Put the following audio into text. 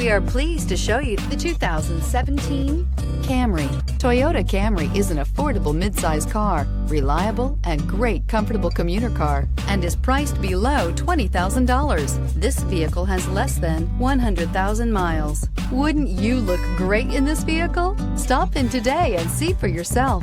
We are pleased to show you the 2017 Camry. Toyota Camry is an affordable midsize car, reliable and great comfortable commuter car, and is priced below $20,000. This vehicle has less than 100,000 miles. Wouldn't you look great in this vehicle? Stop in today and see for yourself.